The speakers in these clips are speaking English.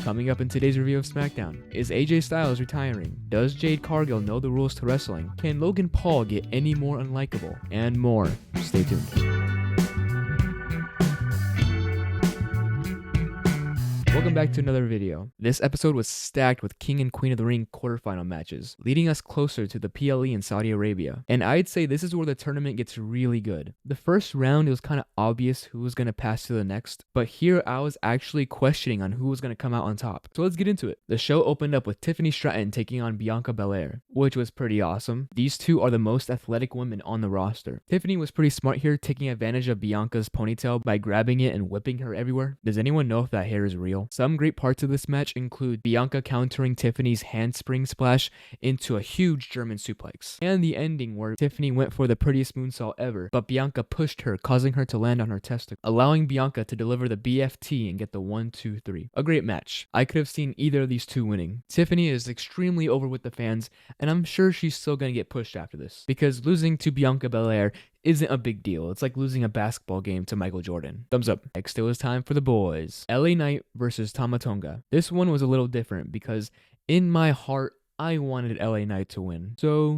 Coming up in today's review of SmackDown, is AJ Styles retiring? Does Jade Cargill know the rules to wrestling? Can Logan Paul get any more unlikable? And more. Stay tuned. Welcome back to another video. This episode was stacked with King and Queen of the Ring quarterfinal matches, leading us closer to the PLE in Saudi Arabia. And I'd say this is where the tournament gets really good. The first round, it was kind of obvious who was going to pass to the next, but here I was actually questioning on who was going to come out on top. So let's get into it. The show opened up with Tiffany Stratton taking on Bianca Belair, which was pretty awesome. These two are the most athletic women on the roster. Tiffany was pretty smart here, taking advantage of Bianca's ponytail by grabbing it and whipping her everywhere. Does anyone know if that hair is real? Some great parts of this match include Bianca countering Tiffany's handspring splash into a huge German suplex, and the ending where Tiffany went for the prettiest moonsault ever, but Bianca pushed her, causing her to land on her testicle, allowing Bianca to deliver the BFT and get the 1-2-3. A great match. I could have seen either of these two winning. Tiffany is extremely over with the fans, and I'm sure she's still going to get pushed after this, because losing to Bianca Belair isn't a big deal. It's like losing a basketball game to Michael Jordan. Thumbs up. Next, it was time for the boys. LA Knight versus Tonga. This one was a little different because in my heart, I wanted LA Knight to win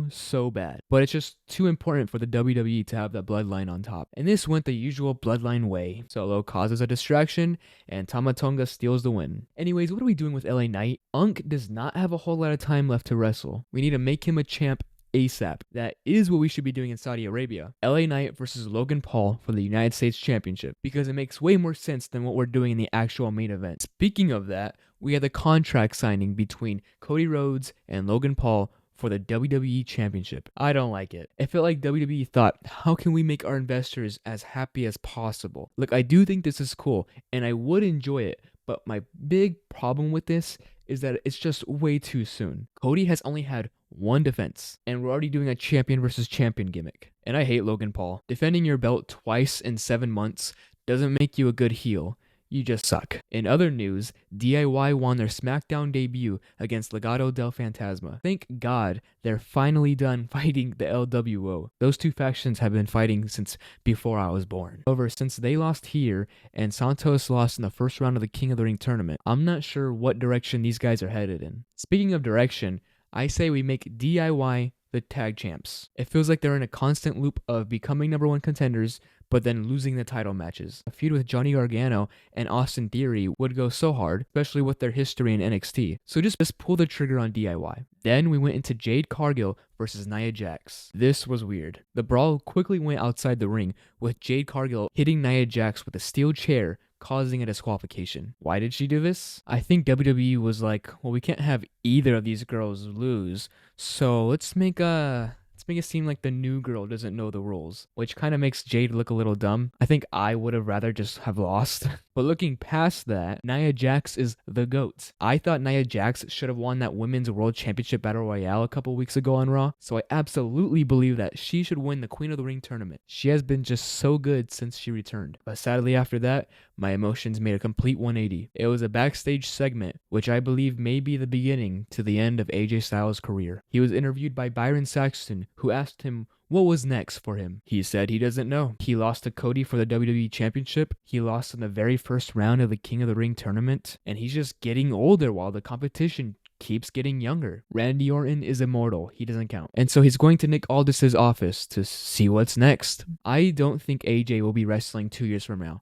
so bad. But it's just too important for the WWE to have that bloodline on top. And this went the usual bloodline way. Solo causes a distraction, and Tonga steals the win. Anyways, what are we doing with LA Knight? Unk does not have a whole lot of time left to wrestle. We need to make him a champ ASAP. That is what we should be doing in Saudi Arabia. LA Knight versus Logan Paul for the United States Championship, because it makes way more sense than what we're doing in the actual main event. Speaking of that, we had the contract signing between Cody Rhodes and Logan Paul for the WWE Championship. I don't like it. It felt like WWE thought, how can we make our investors as happy as possible? Look, I do think this is cool, and I would enjoy it, but my big problem with this is that it's just way too soon. Cody has only had one defense, and we're already doing a champion versus champion gimmick. And I hate Logan Paul. Defending your belt twice in 7 months doesn't make you a good heel. You just suck. In other news, DIY won their SmackDown debut against Legado Del Fantasma. Thank God they're finally done fighting the LWO. Those two factions have been fighting since before I was born. However, since they lost here and Santos lost in the first round of the King of the Ring tournament, I'm not sure what direction these guys are headed in. Speaking of direction, I say we make DIY the tag champs. It feels like they're in a constant loop of becoming #1 contenders, but then losing the title matches. A feud with Johnny Gargano and Austin Theory would go so hard, especially with their history in NXT. So just pull the trigger on DIY. Then we went into Jade Cargill versus Nia Jax. This was weird. The brawl quickly went outside the ring, with Jade Cargill hitting Nia Jax with a steel chair, causing a disqualification. Why did she do this? I think WWE was like, well, we can't have either of these girls lose, so let's make it seem like the new girl doesn't know the rules, which kind of makes Jade look a little dumb. I think I would have rather just have lost. But looking past that, Nia Jax is the GOAT. I thought Nia Jax should have won that Women's World Championship Battle Royale a couple weeks ago on Raw, so I absolutely believe that she should win the Queen of the Ring tournament. She has been just so good since she returned. But sadly after that, my emotions made a complete 180. It was a backstage segment, which I believe may be the beginning to the end of AJ Styles' career. He was interviewed by Byron Saxton, who asked him what was next for him. He said he doesn't know. He lost to Cody for the WWE Championship. He lost in the very first round of the King of the Ring tournament, and he's just getting older while the competition keeps getting younger. Randy Orton is immortal. He doesn't count. And so he's going to Nick Aldis's office to see what's next. I don't think AJ will be wrestling 2 years from now.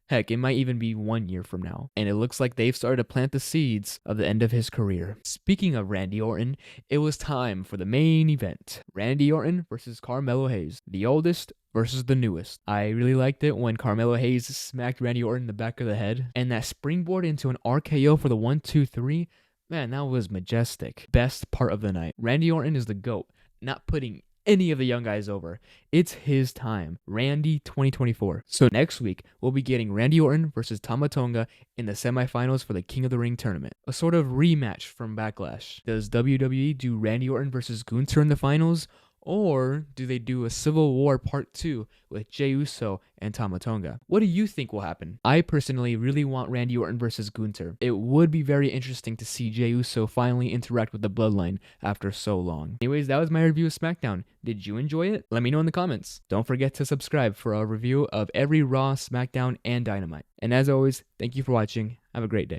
Heck, it might even be 1 year from now. And it looks like they've started to plant the seeds of the end of his career. Speaking of Randy Orton, it was time for the main event. Randy Orton versus Carmelo Hayes. The oldest versus the newest. I really liked it when Carmelo Hayes smacked Randy Orton in the back of the head. And that springboard into an RKO for the 1-2-3. Man, that was majestic. Best part of the night. Randy Orton is the GOAT. Not putting any of the young guys over. It's his time. Randy 2024. So next week, we'll be getting Randy Orton versus Tonga in the semifinals for the King of the Ring tournament. A sort of rematch from Backlash. Does WWE do Randy Orton versus Gunther in the finals? Or do they do a Civil War Part 2 with Jey Uso and Tonga? What do you think will happen? I personally really want Randy Orton versus Gunther. It would be very interesting to see Jey Uso finally interact with the Bloodline after so long. Anyways, that was my review of SmackDown. Did you enjoy it? Let me know in the comments. Don't forget to subscribe for a review of every Raw, SmackDown, and Dynamite. And as always, thank you for watching. Have a great day.